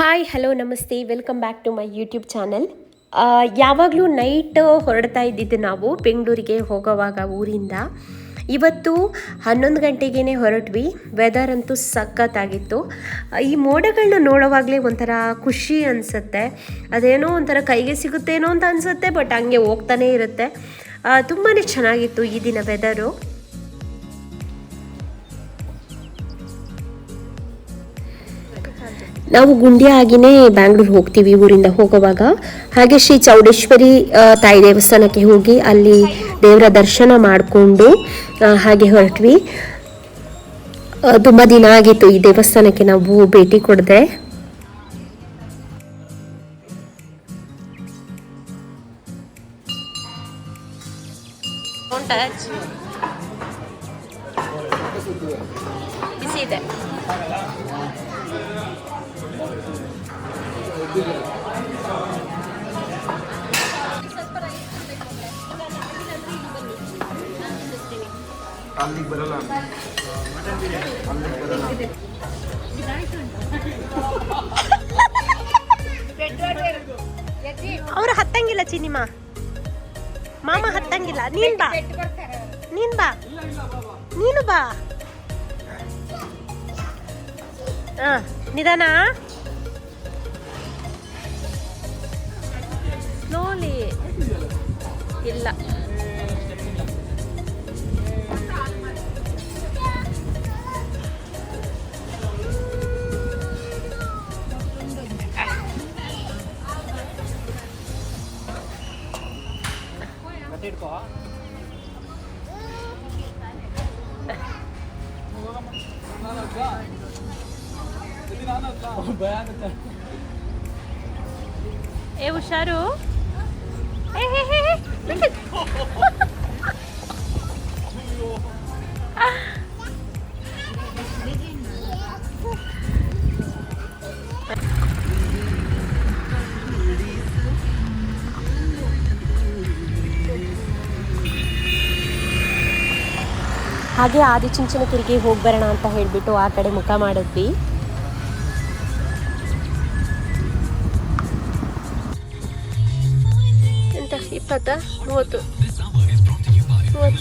Hi hello ನಮಸ್ತೆ welcome back to my YouTube channel. ಯಾವಾಗಲೂ night ಹೊರಡ್ತಾ ಇದ್ದಿದ್ದು ನಾವು ಬೆಂಗಳೂರಿಗೆ ಹೋಗೋವಾಗ ಊರಿಂದ. ಇವತ್ತು 11 ಗಂಟೆಗೇ ಹೊರಟ್ವಿ. ವೆದರ್ ಅಂತೂ ಸಖತ್ತಾಗಿತ್ತು. ಈ ಮೋಡಗಳನ್ನ ನೋಡೋವಾಗಲೇ ಒಂಥರ ಖುಷಿ ಅನಿಸುತ್ತೆ. ಅದೇನೋ ಒಂಥರ ಕೈಗೆ ಸಿಗುತ್ತೇನೋ ಅಂತ ಅನಿಸುತ್ತೆ, ಬಟ್ ಹಂಗೆ ಹೋಗ್ತಾನೇ ಇರುತ್ತೆ. ತುಂಬಾ ಚೆನ್ನಾಗಿತ್ತು ಈ ದಿನ ವೆದರು. ನಾವು ಗುಂಡ್ಯ ಆಗಿನೇ ಬ್ಯಾಂಗ್ಳೂರ್ ಹೋಗ್ತೀವಿ ಊರಿಂದ ಹೋಗುವಾಗ. ಹಾಗೆ ಶ್ರೀ ಚೌಡೇಶ್ವರಿ ತಾಯಿ ದೇವಸ್ಥಾನಕ್ಕೆ ಹೋಗಿ ಅಲ್ಲಿ ದೇವರ ದರ್ಶನ ಮಾಡಿಕೊಂಡು ಹಾಗೆ ಹೊರಟ್ವಿ. ತುಂಬ ದಿನ ಆಗಿತ್ತು ಈ ದೇವಸ್ಥಾನಕ್ಕೆ ನಾವು ಭೇಟಿ ಕೊಡದೆ. ಬಿಸಿ ಇದೆ. ಅವ್ರು ಹತ್ತಂಗಿಲ್ಲ ಚಿನಿಮಾ, ಮಾಮ ಹತ್ತಂಗಿಲ್ಲ. ನೀನು ಬಾ ನಿಧಾನ ಸ್ಲೋಲಿ. ಇಲ್ಲ ಏ ಹುಷಾರು. ಹಾಗೆ ಆದಿಚುಂಚನಗಿರಿಗೆ ಹೋಗಿ ಬರೋಣ ಅಂತ ಹೇಳಿಬಿಟ್ಟು ಆ ಕಡೆ ಮುಖ ಮಾಡಿದ್ವಿ. ಎಂತ 20 30 30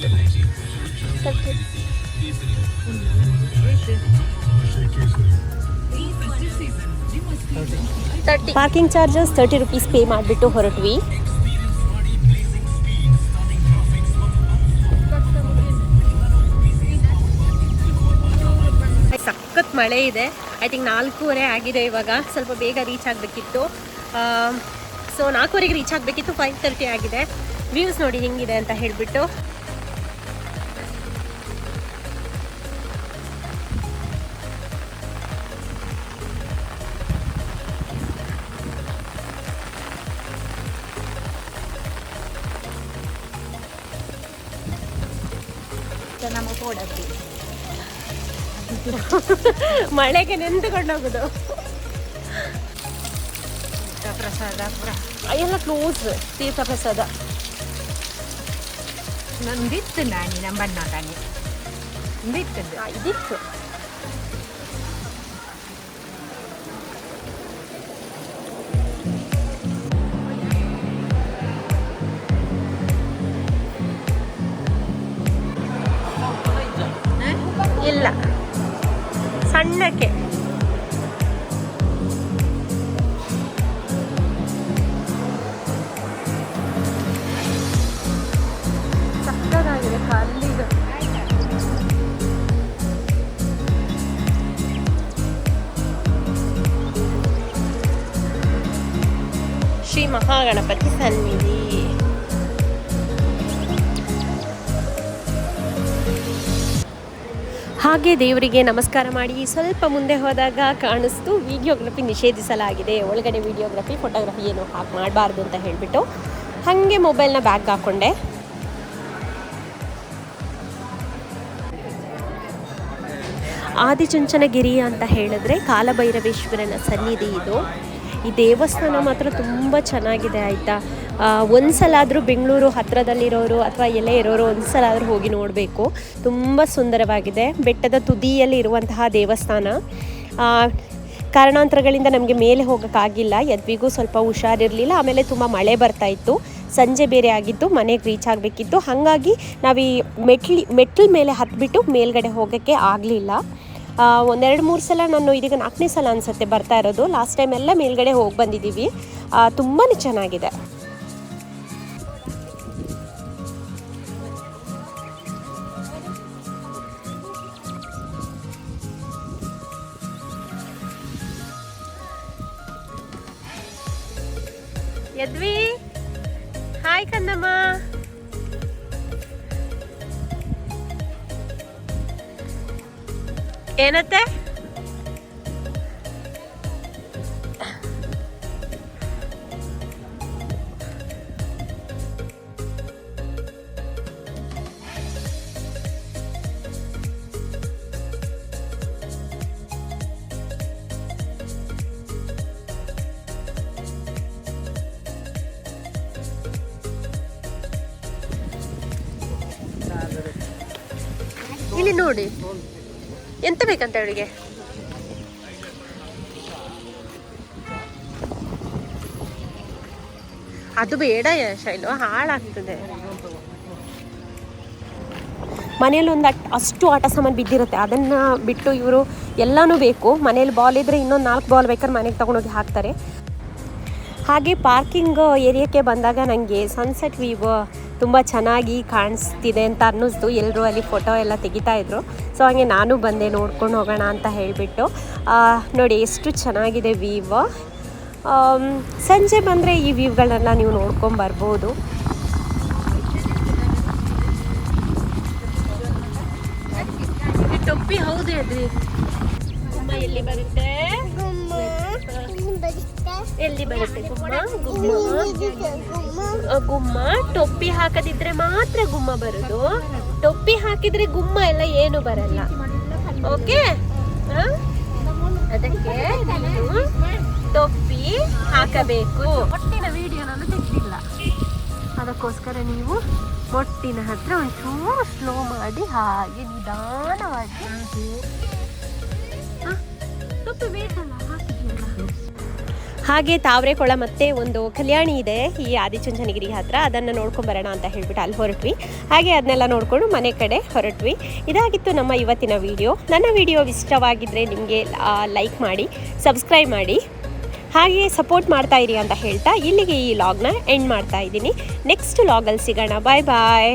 ಪಾರ್ಕಿಂಗ್ ಚಾರ್ಜಸ್ 30 ರೂಪೀಸ್ ಪೇ ಮಾಡಿಬಿಟ್ಟು ಹೊರಟ್ವಿ. ಸಖತ್ ಮಳೆ ಇದೆ. ಐ ಥಿಂಕ್ 4:15 ಆಗಿದೆ ಇವಾಗ. ಸ್ವಲ್ಪ ಬೇಗ ರೀಚ್ ಆಗಬೇಕಿತ್ತು. ಸೊ 4:15ಗೆ ರೀಚ್ ಆಗಬೇಕಿತ್ತು, 5:30 ಆಗಿದೆ. ವ್ಯೂಸ್ ನೋಡಿ ಹೆಂಗಿದೆ ಅಂತ ಹೇಳಿಬಿಟ್ಟು. ಮಳೆಗೆ ನೆಂದುಕೊಂಡು ಹೋಗುದು. ಪ್ರಸಾದ ಎಲ್ಲ ಕ್ಲೋಸ್. ತೀರ್ಥ ಪ್ರಸಾದ ನಂದಿತ್ತು ನಾನಿ ನಮ್ಮಣ್ಣ ತಾನೆ ಇದಿತ್ತು. ಇಲ್ಲ ಸಣ್ಣಕ್ಕೆ ಸಕ್ಕದಾಗಿದೆ ಕಲ್ಲಿದು. ಶ್ರೀ ಮಹಾಗಣಪತಿ ಸನ್ನಿಧಿ. ಹಾಗೆ ದೇವರಿಗೆ ನಮಸ್ಕಾರ ಮಾಡಿ ಸ್ವಲ್ಪ ಮುಂದೆ ಹೋದಾಗ ಕಾಣಿಸ್ತು ವಿಡಿಯೋಗ್ರಫಿ ನಿಷೇಧಿಸಲಾಗಿದೆ, ಒಳಗಡೆ ವಿಡಿಯೋಗ್ರಫಿ ಫೋಟೋಗ್ರಫಿ ಏನು ಮಾಡಬಾರ್ದು ಅಂತ ಹೇಳಿಬಿಟ್ಟು ಹಾಗೆ ಮೊಬೈಲ್ನ ಬ್ಯಾಗ್ ಹಾಕ್ಕೊಂಡೆ. ಆದಿಚುಂಚನಗಿರಿ ಅಂತ ಹೇಳಿದ್ರೆ ಕಾಲಭೈರವೇಶ್ವರನ ಸನ್ನಿಧಿ ಇದು. ಈ ದೇವಸ್ಥಾನ ಮಾತ್ರ ತುಂಬ ಚೆನ್ನಾಗಿದೆ ಆಯಿತಾ. ಒಂದು ಸಲ ಆದರೂ ಬೆಂಗಳೂರು ಹತ್ತಿರದಲ್ಲಿರೋರು ಅಥವಾ ಎಲ್ಲೇ ಇರೋರು ಒಂದು ಸಲ ಆದರೂ ಹೋಗಿ ನೋಡಬೇಕು. ತುಂಬ ಸುಂದರವಾಗಿದೆ. ಬೆಟ್ಟದ ತುದಿಯಲ್ಲಿ ಇರುವಂತಹ ದೇವಸ್ಥಾನ. ಕಾರಣಾಂತರಗಳಿಂದ ನಮಗೆ ಮೇಲೆ ಹೋಗೋಕ್ಕಾಗಿಲ್ಲ. ಯದ್ವಿಗೂ ಸ್ವಲ್ಪ ಹುಷಾರಿರಲಿಲ್ಲ, ಆಮೇಲೆ ತುಂಬ ಮಳೆ ಬರ್ತಾಯಿತ್ತು, ಸಂಜೆ ಬೇರೆ ಆಗಿತ್ತು, ಮನೆಗೆ ರೀಚ್ ಆಗಬೇಕಿತ್ತು. ಹಾಗಾಗಿ ನಾವು ಈ ಮೆಟ್ಲ ಮೇಲೆ ಹತ್ಬಿಟ್ಟು ಮೇಲ್ಗಡೆ ಹೋಗೋಕ್ಕೆ ಆಗಲಿಲ್ಲ. 1-2-3 ಸಲ, ನಾನು ಇದೀಗ 4ನೇ ಸಲ ಅನಿಸುತ್ತೆ ಬರ್ತಾ ಇರೋದು. ಲಾಸ್ಟ್ ಟೈಮ್ ಎಲ್ಲ ಮೇಲ್ಗಡೆ ಹೋಗಿ ಬಂದಿದ್ದೀವಿ. ತುಂಬಾ ಚೆನ್ನಾಗಿದೆ. ಯದ್ವಿ, ಹಾಯ್ ಕನ್ನಮ್ಮ. ಏನತ್ತೆ? ಇಲ್ಲಿ ನೋಡಿ, ಎಂತ ಬೇಕಂತ ಅವಳಿಗೆ? ಅದು ಬೇಡ ಶೈಲು, ಹಾಳಾಗ್ತದೆ. ಮನೇಲಿ ಅಷ್ಟು ಆಟ ಸಾಮಾನು ಬಿದ್ದಿರುತ್ತೆ, ಅದನ್ನು ಬಿಟ್ಟು ಇವರು ಎಲ್ಲನೂ ಬೇಕು. ಮನೇಲಿ ಬಾಲ್ ಇದ್ದರೆ ಇನ್ನೊಂದು 4 ಬಾಲ್ ಬೇಕಾದ್ರೆ ಮನೆಗೆ ತೊಗೊಂಡೋಗಿ ಹಾಕ್ತಾರೆ. ಹಾಗೆ ಪಾರ್ಕಿಂಗ್ ಏರಿಯಾಕ್ಕೆ ಬಂದಾಗ ನನಗೆ ಸನ್ಸೆಟ್ ವ್ಯೂ ತುಂಬ ಚೆನ್ನಾಗಿ ಕಾಣಿಸ್ತಿದೆ ಅಂತ ಅನ್ನಿಸ್ತು. ಎಲ್ಲರೂ ಅಲ್ಲಿ ಫೋಟೋ ಎಲ್ಲ ತೆಗಿತಾಯಿದ್ರು. ಸೊ ಹಾಗೆ ನಾನು ಬಂದೆ ನೋಡ್ಕೊಂಡು ಹೋಗೋಣ ಅಂತ ಹೇಳಿಬಿಟ್ಟು. ನೋಡಿ ಎಷ್ಟು ಚೆನ್ನಾಗಿದೆ ವ್ಯೂ. ಸಂಜೆ ಬಂದರೆ ಈ ವ್ಯೂಗಳನ್ನೆಲ್ಲ ನೀವು ನೋಡ್ಕೊಂಬರ್ಬೋದು. ಟೊಪ್ಪಿ ಹೌದು ಅದ್ರಿ. ಗುಮ್ಮ ಎಲ್ಲಿ ಬರುತ್ತೆ? ಎಲ್ಲಿ ಬರುತ್ತೆ ಗುಮ್ಮ? ಟೊಪ್ಪಿ ಹಾಕದಿದ್ರೆ ಮಾತ್ರ ಗುಮ್ಮ ಬರೋದು. ಟೊಪ್ಪಿ ಹಾಕಿದ್ರೆ ಗುಮ್ಮ ಎಲ್ಲ ಏನು ಬರಲ್ಲ. ಓಕೆ, ಅದಕ್ಕೆ ನೀವು ಟೊಪ್ಪಿ ಹಾಕಬೇಕು. ಮೊಟ್ಟಿನ ವಿಡಿಯೋ ನಾನು ತೆಗೆದಿಲ್ಲ, ಅದಕ್ಕೋಸ್ಕರ ನೀವು ಮೊಟ್ಟಿನ ಹತ್ರ ಒಂಚೂರು ಸ್ಲೋ ಮಾಡಿ ಹಾಗೆ ನಿಧಾನವಾಗಿ ಟೊಪ್ಪಿ ಬೇಕಲ್ಲ ಹಾಕಿದ್ಯಲ್ಲ. ಹಾಗೆ ತಾವರೆಕೊಳ ಮತ್ತೆ ಒಂದು ಕಲ್ಯಾಣಿ ಇದೆ ಈ ಆದಿಚುಂಚನಗಿರಿ ಹತ್ರ, ಅದನ್ನು ನೋಡ್ಕೊಂಬರೋಣ ಅಂತ ಹೇಳ್ಬಿಟ್ಟು ಅಲ್ಲಿ ಹೊರಟ್ವಿ. ಹಾಗೆ ಅದನ್ನೆಲ್ಲ ನೋಡಿಕೊಂಡು ಮನೆ ಕಡೆ ಹೊರಟ್ವಿ. ಇದಾಗಿತ್ತು ನಮ್ಮ ಇವತ್ತಿನ ವಿಡಿಯೋ. ನನ್ನ ವಿಡಿಯೋ ಇಷ್ಟವಾಗಿದ್ದರೆ ನಿಮಗೆ ಲೈಕ್ ಮಾಡಿ, ಸಬ್ಸ್ಕ್ರೈಬ್ ಮಾಡಿ, ಹಾಗೆ ಸಪೋರ್ಟ್ ಮಾಡ್ತಾ ಇರಿ ಅಂತ ಹೇಳ್ತಾ ಇಲ್ಲಿಗೆ ಈ ಲಾಗ್ನ ಎಂಡ್ ಮಾಡ್ತಾ ಇದ್ದೀನಿ. ನೆಕ್ಸ್ಟ್ ಲಾಗಲ್ಲಿ ಸಿಗೋಣ. ಬಾಯ್ ಬಾಯ್.